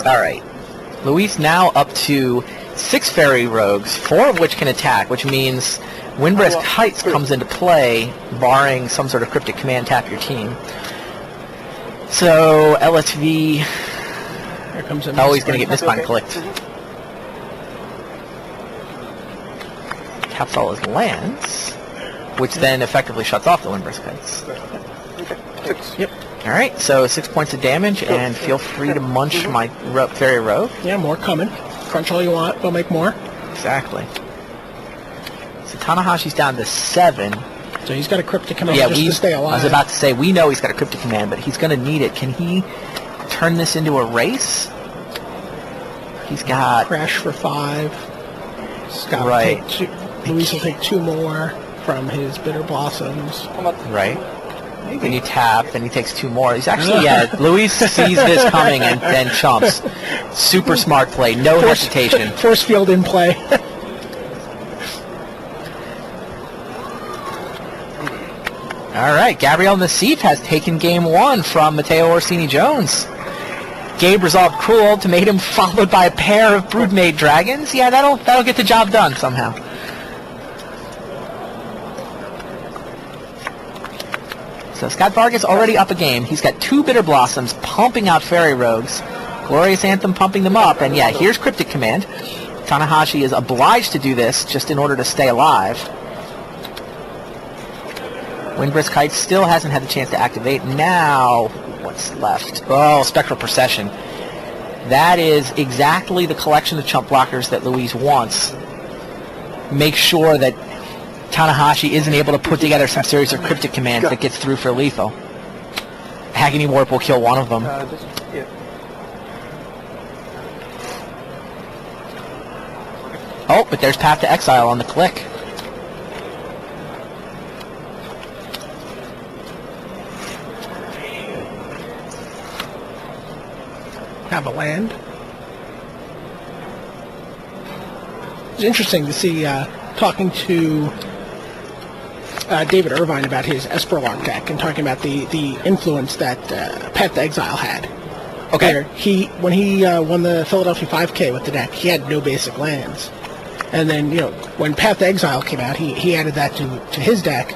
All right. Luis now up to 6 fairy rogues, 4 of which can attack, which means Windbrisk Heights comes into play, barring some sort of cryptic command tap your team. So LSV Here comes always going to get Mistbind clicked. Taps all his lands, which then effectively shuts off the Windbrisk Heights. Yep. All right, so 6 points of damage, and feel free to munch my fairy rogue. Yeah, more coming. Crunch all you want. They'll make more. Exactly. So Tanahashi's down to 7. So he's got a cryptic command just to stay alive. I was about to say, we know he's got a cryptic command, but he's going to need it. Can he turn this into a race? He's got... Crash for 5. Scott Right. will take 2. Luis will take 2 more from his Bitter Blossoms. Right. Then you tap, then he takes 2 more. He's actually, Luis sees this coming and then chumps. Super smart play, no hesitation. Force field in play. All right, Gabriel Nassif has taken game 1 from Matteo Orsini-Jones. Gabe resolved Cruel Ultimatum followed by a pair of Broodmaid Dragons. Yeah, that'll get the job done somehow. So Scott Vargas already up a game. He's got 2 Bitter Blossoms pumping out Fairy Rogues. Glorious Anthem pumping them up. And yeah, here's Cryptic Command. Tanahashi is obliged to do this just in order to stay alive. Windbrisk Heights still hasn't had the chance to activate. Now, what's left? Oh, Spectral Procession. That is exactly the collection of chump blockers that Luis wants. Make sure that Tanahashi isn't able to put together some series of cryptic commands that gets through for lethal. Agony Warp will kill one of them. Oh, but there's Path to Exile on the click. Have a land. It's interesting to see talking to David Irvine about his Esperlark deck and talking about the influence that Path to Exile had. Okay. When he won the Philadelphia 5K with the deck, he had no basic lands. And then, when Path to Exile came out, he added that to his deck,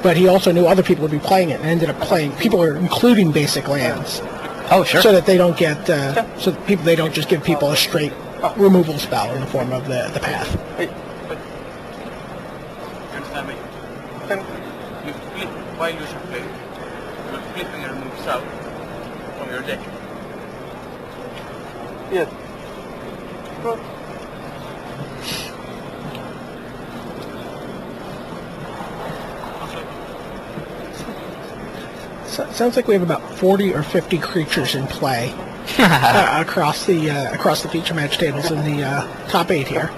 but he also knew other people would be playing it and ended up playing. People are including basic lands. Oh, sure. So that they don't get, they don't just give people a straight removal spell in the form of the path. Then you flip, while you should play, you will flip and remove south from your deck. Yes. So it sounds like we have about 40 or 50 creatures in play across the feature match tables in the top 8 here.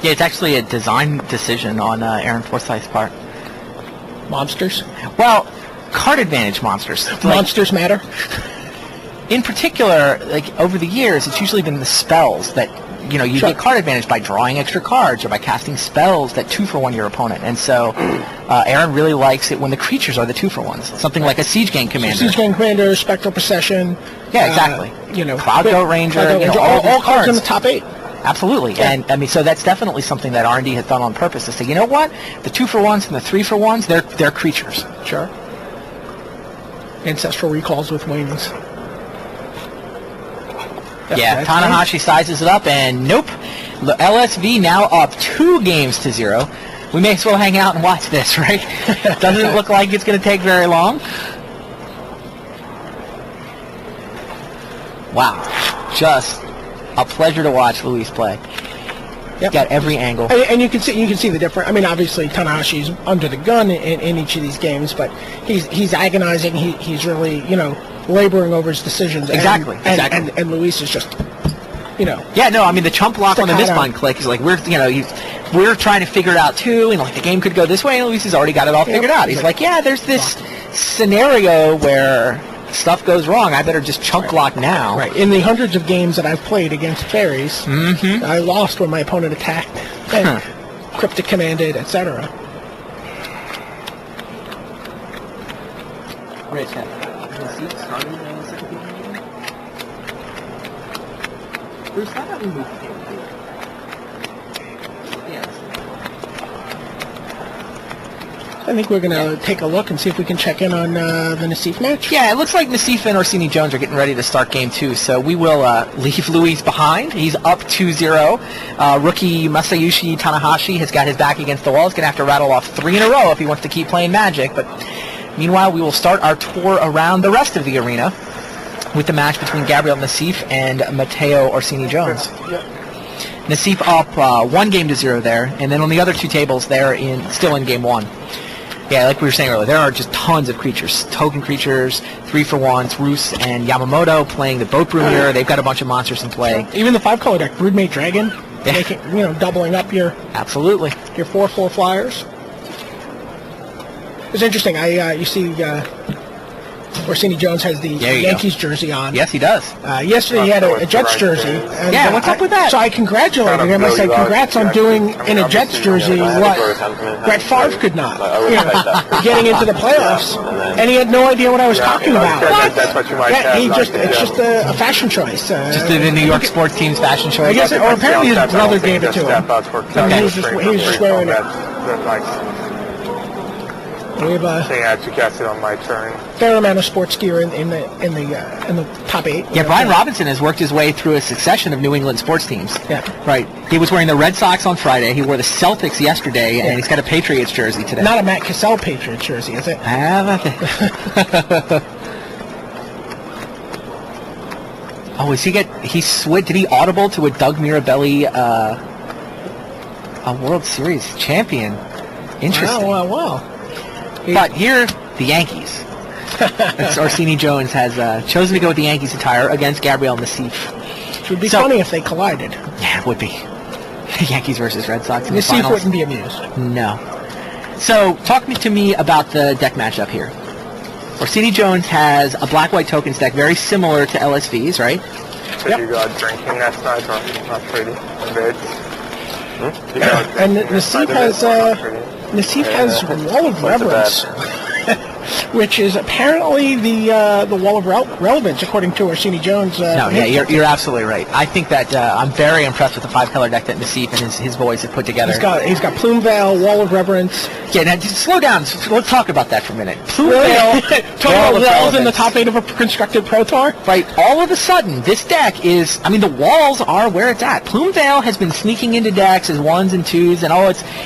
Yeah, it's actually a design decision on Aaron Forsyth's part. Monsters? Well, card advantage monsters. Monsters matter? In particular, over the years, it's usually been the spells that, you get card advantage by drawing extra cards or by casting spells that 2-for-1 your opponent. And so Aaron really likes it when the creatures are the 2-for-1s. Something like a Siege Gang Commander. Siege Gang Commander, Spectral Procession. Yeah, exactly. Cloud Goat Ranger, all cards in the top 8. Absolutely. Yeah. And so that's definitely something that R&D has done on purpose to say, you know what? The 2-for-1s and the 3-for-1s, they're creatures. Sure. Ancestral Recalls with wings. Yeah, Tanahashi sizes it up, and nope. The LSV now up 2-0. We may as well hang out and watch this, right? Doesn't look like it's going to take very long. Wow. Just a pleasure to watch Luis play. Yep. Got every angle. And you can see the difference. I mean, obviously Tanahashi's under the gun in each of these games, but he's agonizing. He's really, laboring over his decisions. Exactly. And Luis is just, Yeah, no, I mean, the chump block on the Mistbind click is like, we're trying to figure it out too, and the game could go this way, and Luis has already got it all figured out. He's like, yeah, there's this scenario where stuff goes wrong. I better just chunk block now. Right. In the hundreds of games that I've played against fairies, I lost when my opponent attacked and cryptic commanded, etc. Rich, Nasif started the second game. Bruce, how about we move the game here? Yeah. I think we're going to take a look and see if we can check in on the Nasif match. Yeah, it looks like Nasif and Orsini Jones are getting ready to start game 2, so we will leave Luis behind. He's up 2-0. Rookie Masayushi Tanahashi has got his back against the wall. He's going to have to rattle off 3 in a row if he wants to keep playing Magic. But meanwhile, we will start our tour around the rest of the arena with the match between Gabriel Nasif and Matteo Orsini Jones. Nasif up 1-0 there, and then on the other 2 tables, they're still in game 1. Yeah, like we were saying earlier, there are just tons of creatures. Token creatures, 3-for-1s, Royce and Yamamoto playing the Boat Brew Mirror. They've got a bunch of monsters in play. Even the 5-color deck, Broodmate Dragon, making, doubling up your Absolutely. Your 4/4 flyers. It's interesting. You see, Orsini Jones has the Yankees jersey on. Yes, he does. Yesterday he had a Jets jersey. And, yeah, what's up with that? So I congratulated him. I said, congrats on doing in a Jets jersey what Brett Favre could not. Getting into the playoffs. And he had no idea what I was talking about. What? That's what you might have. It's just a fashion choice. Just the New York sports team's fashion choice? I guess, or apparently his brother gave it to him. Okay. He was just wearing it. We have to catch it on my turn. Fair amount of sports gear in the top 8. Yeah, Brian Robinson has worked his way through a succession of New England sports teams. Yeah. Right. He was wearing the Red Sox on Friday. He wore the Celtics yesterday, and he's got a Patriots jersey today. Not a Matt Cassell Patriots jersey, is it? Oh, did he audible to a Doug Mirabelli, a World Series champion? Interesting. Wow. But here, the Yankees. Orsini Jones has chosen to go with the Yankees attire against Gabriel Nasif. It would be funny if they collided. Yeah, it would be. Yankees versus Red Sox in the Nasif finals. wouldn't be amused. No. So, talk to me about the deck matchup here. Orsini Jones has a black-white tokens deck very similar to LSV's, right? So you got drinking last night, not pretty, in bed. And Nasif has Wall of Reverence, which is apparently the Wall of Relevance, according to Orsini Jones. You're absolutely right. I think that I'm very impressed with the 5-color deck that Nasif and his boys have put together. He's got Plume Veil, Wall of Reverence. Yeah, now just slow down. Let's talk about that for a minute. Plume Veil, talking about walls in the top 8 of a constructed Pro Tour. Right. All of a sudden, this deck is. I mean, the walls are where it's at. Plume Veil has been sneaking into decks as 1s and 2s, and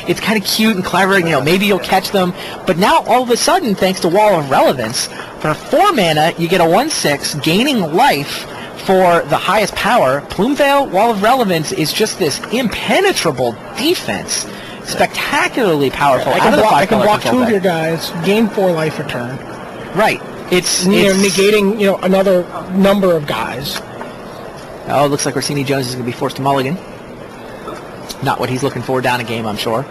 it's kind of cute and clever. Maybe you'll catch them. But now, all of a sudden, thanks to Wall of Relevance, for 4 mana, you get a 1/6, gaining life for the highest power. Plume Veil, Wall of Relevance is just this impenetrable defense. Spectacularly powerful. I can block 2 of your guys, gain 4 life return. Right. It's negating another number of guys. Oh, it looks like Orsini Jones is going to be forced to mulligan. Not what he's looking for down a game, I'm sure.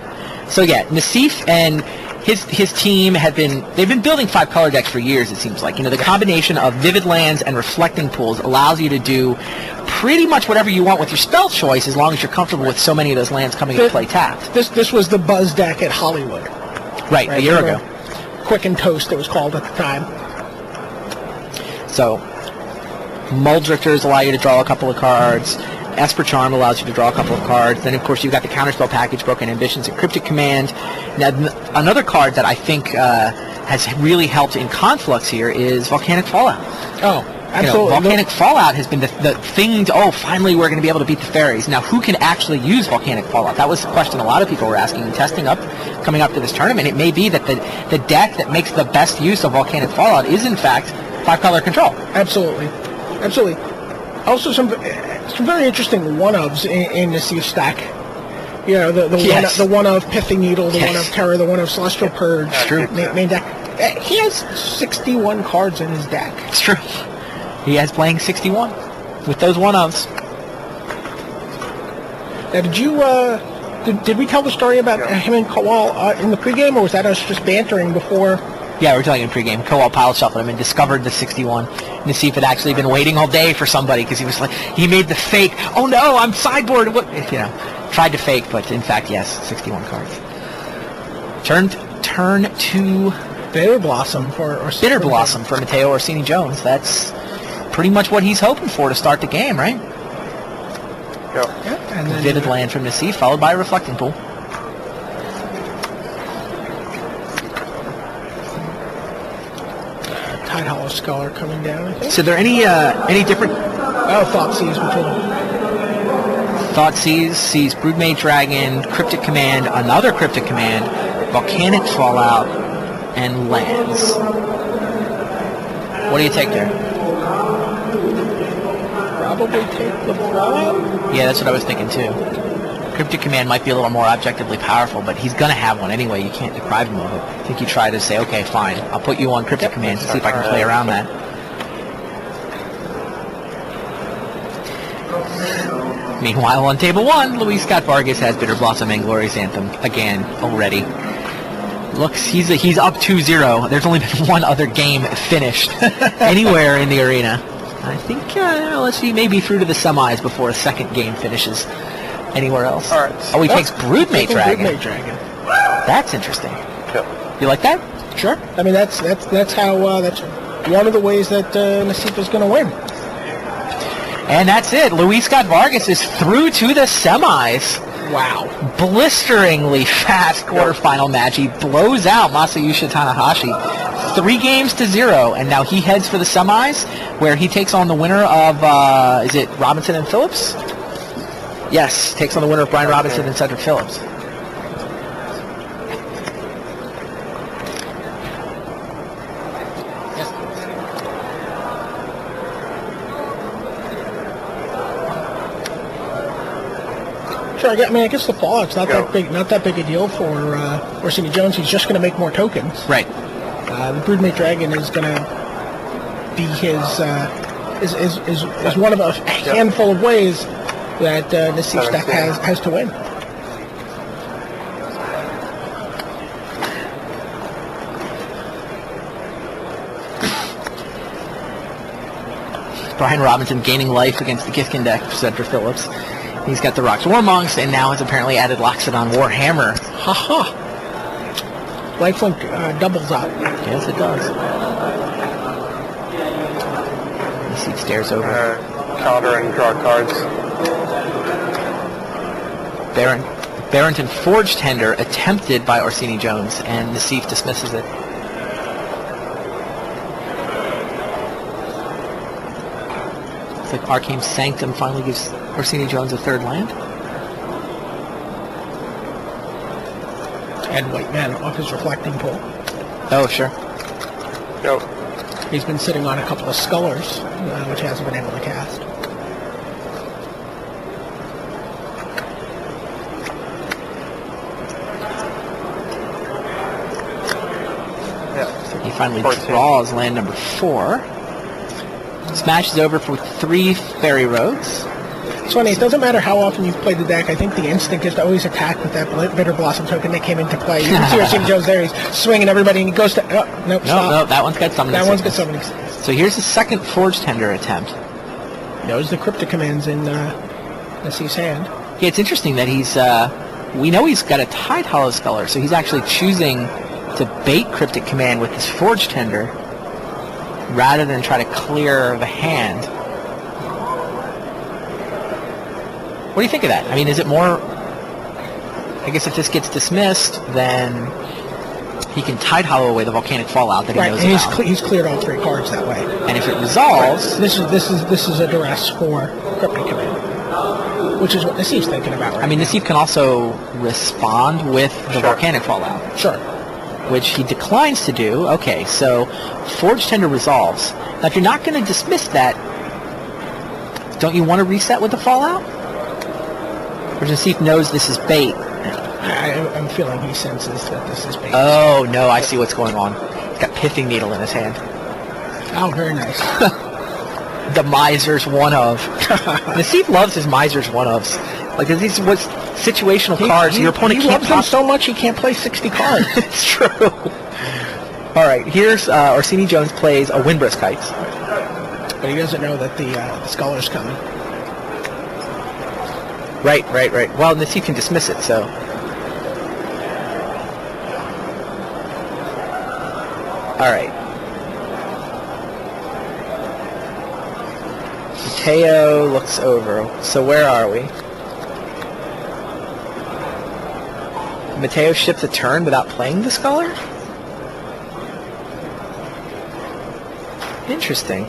So yeah, Nasif and his team they've been building 5-color decks for years, it seems like. The combination of Vivid Lands and Reflecting Pools allows you to do pretty much whatever you want with your spell choice, as long as you're comfortable with so many of those lands coming to play tapped. This was the Buzz deck at Hollywood. Right, a year ago. Quick and Toast, it was called at the time. So, Muldrifters allow you to draw a couple of cards. Esper Charm allows you to draw a couple of cards. Then, of course, you've got the Counterspell package, Broken Ambitions, and Cryptic Command. Now, another card that I think has really helped in Conflux here is Volcanic Fallout. Oh, absolutely. Volcanic Fallout has been the thing finally we're going to be able to beat the fairies. Now, who can actually use Volcanic Fallout? That was the question a lot of people were asking and testing coming up to this tournament. It may be that the deck that makes the best use of Volcanic Fallout is, in fact, 5-color control. Absolutely. Also, some very interesting 1-ofs in the Sea stack. The 1-of Pithing Needle, the 1-of Terror, the 1-of Celestial Purge. It's true. Main deck. He has 61 cards in his deck. It's true. He has playing 61 with those 1-ofs. Now, did we tell the story about him and Kowal in the pregame, or was that us just bantering before? Yeah, we were telling him pregame. Kowal piled shuffled him and discovered the 61. Nasif had actually been waiting all day for somebody because he made the fake. Oh no, I'm sideboard. What? Tried to fake, but in fact, yes, 61 cards. Turn to Bitter Blossom for Bitter Blossom for Matteo Orsini Jones. That's pretty much what he's hoping for to start the game, right? Yep. Yeah, and then Vivid Land from Nassif, followed by a Reflecting Pool. Tidehollow Sculler coming down, I think. So, are there any different Thought Seas between. Thoughtseize sees Broodmage Dragon, Cryptic Command, another Cryptic Command, Volcanic Fallout, and lands. What do you take there? Probably take the Fallout. Yeah, that's what I was thinking too. Cryptic Command might be a little more objectively powerful, but he's going to have one anyway. You can't deprive him of it. I think you try to say, okay, fine, I'll put you on Cryptic Command to see if I can play around that. Meanwhile, on table 1, Luis Scott Vargas has Bitter Blossom and Glorious Anthem again already. Looks, he's up 2-0. There's only been one other game finished anywhere in the arena. I think, let's see, maybe through to the semis before a second game finishes anywhere else. All right. Oh, he takes Broodmate Dragon. Broodmate Dragon. That's interesting. Yep. You like that? Sure. I mean, that's how that's one of the ways that Nassif is going to win. And that's it. Luis Scott Vargas is through to the semis. Wow. Blisteringly fast quarterfinal match. He blows out Masayushi Tanahashi 3-0, and now he heads for the semis, where he takes on the winner of, is it Robinson and Phillips? Yes, takes on the winner of Brian Robinson and Cedric Phillips. Sure, I guess the Fallout's not that big a deal for Orsini Jones. He's just going to make more tokens. Right. The Broodmate Dragon is going to be his is one of a handful of ways that Nassif's deck has to win. Brian Robinson gaining life against the Githkin deck for Cedric Phillips. He's got the Rocks Warmonks, and now has apparently added Loxodon Warhammer. Ha-ha! Lifelink doubles up. Yes, it does. Nassif stares over. Counter and draw cards. Barrington Forge Tender attempted by Orsini Jones, and Nassif dismisses it. It's like Arcane Sanctum finally gives Orsini Jones a third land. And White Mana off his Reflecting Pool. Oh, sure. Yep. He's been sitting on a couple of Scullers, which he hasn't been able to cast. Yeah. He finally 14. draws land number 4. Smashes over for 3 Fairy Roads. It's funny, it doesn't matter how often you've played the deck, I think the instinct is to always attack with that Bitter Blossom token that came into play. You can see Orsini Jones there, he's swinging everybody, and he goes to, nope, stop. No, that one's got summoning. That one's got summoning. So here's the second Forge Tender attempt. Knows the Cryptic Commands in Nassif's hand. Yeah, it's interesting that he's, we know he's got a Tidehollow Sculler, so he's actually choosing to bait Cryptic Command with his Forge Tender rather than try to clear the hand. What do you think of that? I mean, is it more... I guess if this gets dismissed, then he can Tidehollow away the Volcanic Fallout that he knows and about. he's cleared all 3 cards that way. And if it resolves... This is a duress for Cryptic Command, which is what Nassif's thinking about right I mean, Nassif can also respond with the Volcanic Fallout. Sure. Which he declines to do. Okay, so Forge Tender resolves. Now, if you're not going to dismiss that, don't you want to reset with the Fallout? Or Nassif knows this is bait? I'm feeling he senses that this is bait. Oh, no, I see what's going on. He's got Pithing Needle in his hand. Oh, very nice. The Miser's one-of. Nassif loves his Miser's one-ofs. Like, these what situational cards your opponent he can't loves them so much he can't play 60 cards. It's true. All right, here's Orsini Jones plays a Windbrisk Kites. But he doesn't know that the Sculler's coming. Right. Well, Nassif can dismiss it, so... All right. Mateo looks over. So where are we? Mateo ships a turn without playing the Sculler? Interesting.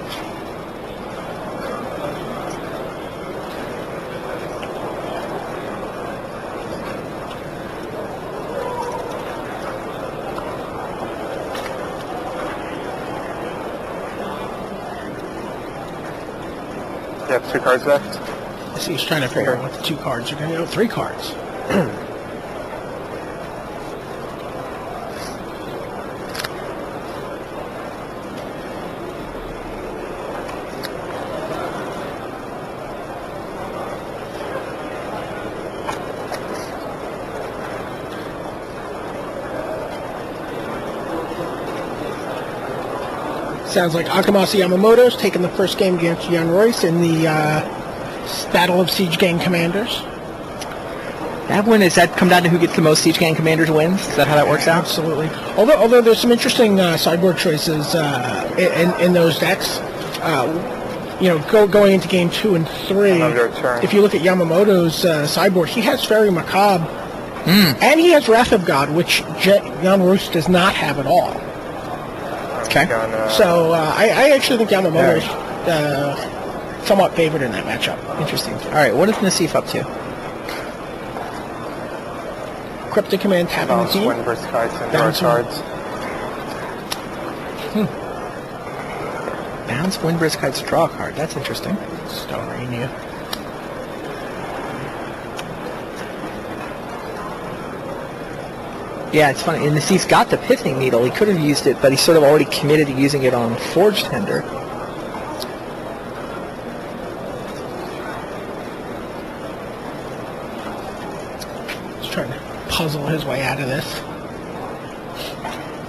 You have 2 cards left. I see he's trying to figure out what the 2 cards are going to be. 3 cards. Sounds like Akamasa Yamamoto's taking the first game against Royce in the Battle of Siege Gang Commanders. That one, does that come down to who gets the most Siege Gang Commanders wins? Is that how that works out? Absolutely. Although there's some interesting sideboard choices in those decks. Going into game 2 and 3. If you look at Yamamoto's sideboard, he has Fairy Macabre, and he has Wrath of God, which Jan Royce does not have at all. Okay. So I actually think Yamamoto's somewhat favored in that matchup. Interesting. All right, what is Nassif up to? Cryptic Command tapping the Balance team. Wind versus Kites and draw cards. Bounce Windbrisk Kites, draw a card. That's interesting. Stone Rain you. Yeah, it's funny. And Nassif's got the Pithing Needle. He could have used it, but he's sort of already committed to using it on Forge Tender. He's trying to puzzle his way out of this.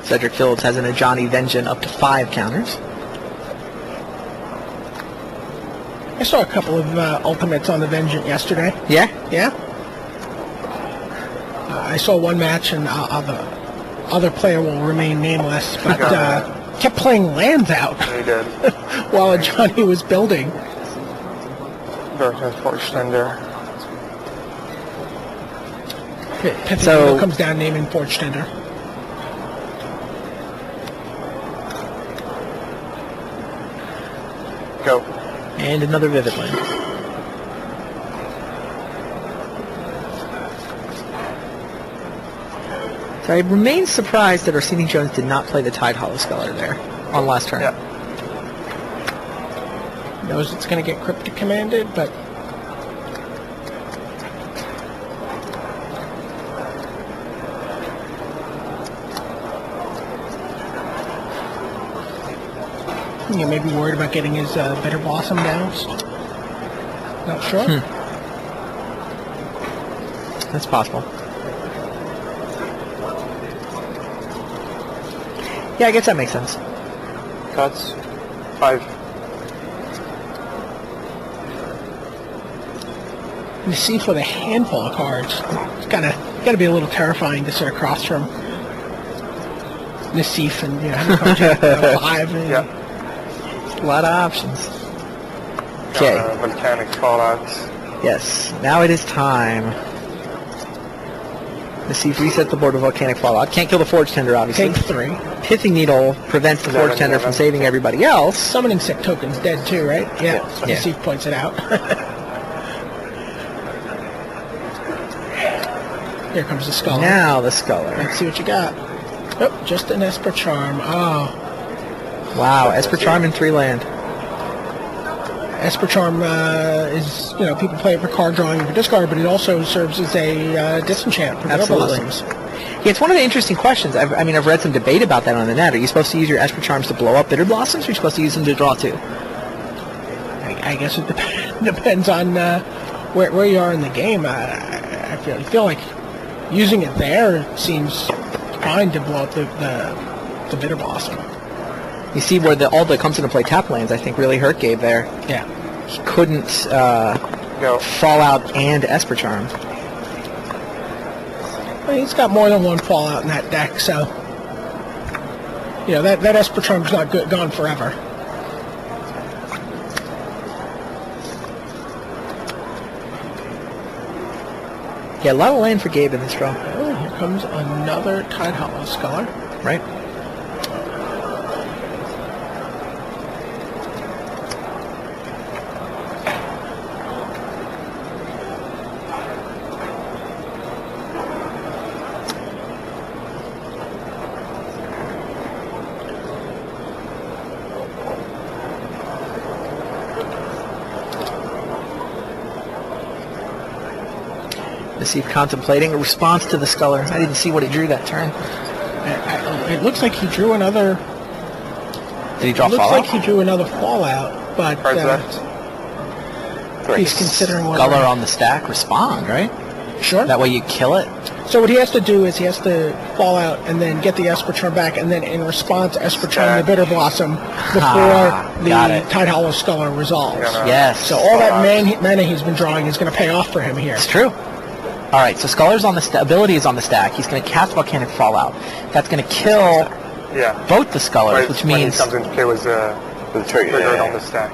Cedric Phillips has an Ajani Vengeance up to 5 counters. I saw a couple of ultimates on the Vengeance yesterday. Yeah? Yeah. I saw one match, and the other player will remain nameless, but kept playing lands out He did. while Johnny was building. Versus Forge Tender. Pithing So- comes down naming Forge Tender. Go. And another Vivid Land. So I remain surprised that Orsini Jones did not play the Tidehollow Sculler there on last turn. Yeah. Knows it's going to get Cryptic Commanded, but maybe worried about getting his Bitter Blossom bounced. Not sure. That's possible. Yeah, I guess that makes sense. Cuts. 5. Nassif with a handful of cards. It's gotta be a little terrifying to sit across from Nassif and how many cards you have? 5. And, Yeah. A lot of options. Okay. Volcanic Fallout. Yes. Now it is time. Nassif reset the board with Volcanic Fallout. Can't kill the Forge Tender, obviously. Take 3. Pithing Needle prevents the Forge Tender from saving everybody else. Summoning Sick token's dead too, right? Yeah. Yeah. Nassif points it out. Here comes the Sculler. Now the Sculler. Let's see what you got. Oh, just an Esper Charm. Oh, Wow, Esper Charm in 3 land. Esper Charm is, people play it for card drawing and for discard, but it also serves as a disenchant for Bitter Absolutely. Blossoms. Yeah, it's one of the interesting questions. I've read some debate about that on the net. Are you supposed to use your Esper Charms to blow up Bitter Blossoms, or are you supposed to use them to draw 2? I guess it depends on where you are in the game. I feel like using it there seems fine to blow up the Bitter Blossom. You see where all the comes into play tap lands, I think, really hurt Gabe there. Yeah. He couldn't Go. Fallout and Esper Charm. Well, he's got more than one Fallout in that deck, so You know, that Esper Charm's not gone forever. Yeah, a lot of land for Gabe in this draw. Oh, here comes another Tidehollow Sculler. Right. See, contemplating a response to the sculler. I didn't see what he drew that turn. It looks like he drew another. Did he draw It looks Fallout? like he drew another Fallout, but Cards left. he's considering what. Sculler on the stack, respond, right? Sure. That way you kill it. So what he has to do is he has to Fallout and then get the Esper Charm back, and then in response, Esper Charm the Bitter Blossom before the got it. Tidehollow Sculler resolves. Yes. So all that mana he's been drawing is going to pay off for him here. It's true. All right, so Sculler's on the ability is on the stack. He's going to cast Volcanic Fallout. That's going to kill both the Scullers, which when means he comes into play was the trigger on the stack.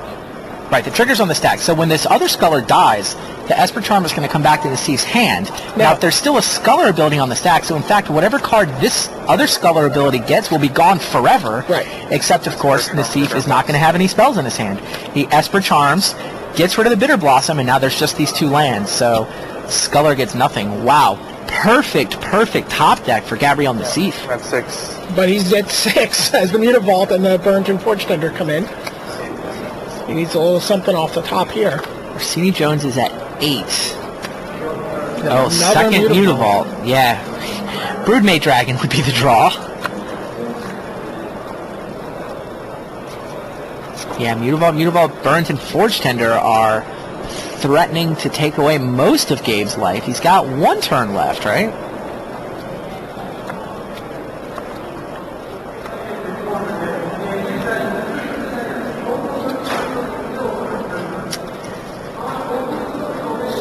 right. The trigger's on the stack. So when this other Sculler dies, the Esper Charm is going to come back to the Thief's hand. Now, if there's still a Sculler ability on the stack, so in fact, whatever card this other Sculler ability gets will be gone forever. Right. Except, of course, the Thief is not going to have any spells in his hand. He Esper Charms, gets rid of the Bitter Blossom, and now there's just these two lands. So Sculler gets nothing. Wow. Perfect top deck for Gabriel and the Thief. That's 6. But he's at 6 as the Mutavault and the Burrington Forge Tender come in. He needs a little something off the top here. Orsini Jones is at 8. Another Second Mutavault. Yeah. Broodmate Dragon would be the draw. Yeah, Mutavault, Burrington Forge Tender are threatening to take away most of Gabe's life. He's got one turn left, right?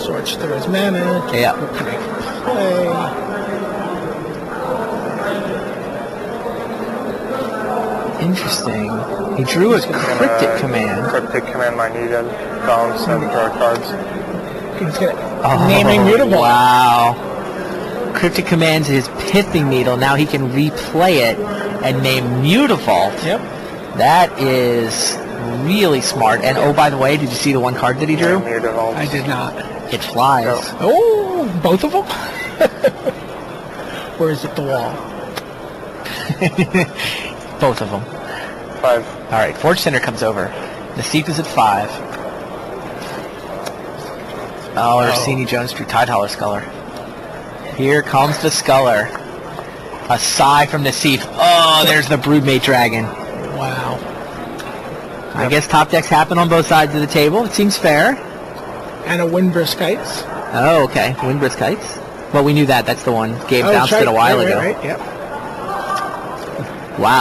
Sorts through his mana. Yeah. Play. Interesting. He drew a Cryptic Command. Cryptic Command might need a bounce and draw cards. He's gonna naming Mutavault. Wow. Cryptic Command's his Pithing Needle. Now he can replay it and name Mutavault. Yep. That is really smart. And oh, by the way, did you see the one card that he drew? Mutavault. I did not. It flies. Oh, both of them? Or is it the wall? Both of them. 5. All right, Forge Center comes over. The Thief is at 5. Oh, Orsini Jones drew Tidehollow Sculler. Here comes the Sculler. A sigh from the Thief. Oh, there's the Broodmate Dragon. Wow. I guess top decks happen on both sides of the table. It seems fair. And a Windbrisk Kites. Oh, okay. Windbrisk Kites. Well, we knew that. That's the one. Gabe bounced it a while ago. Right, yep. Wow.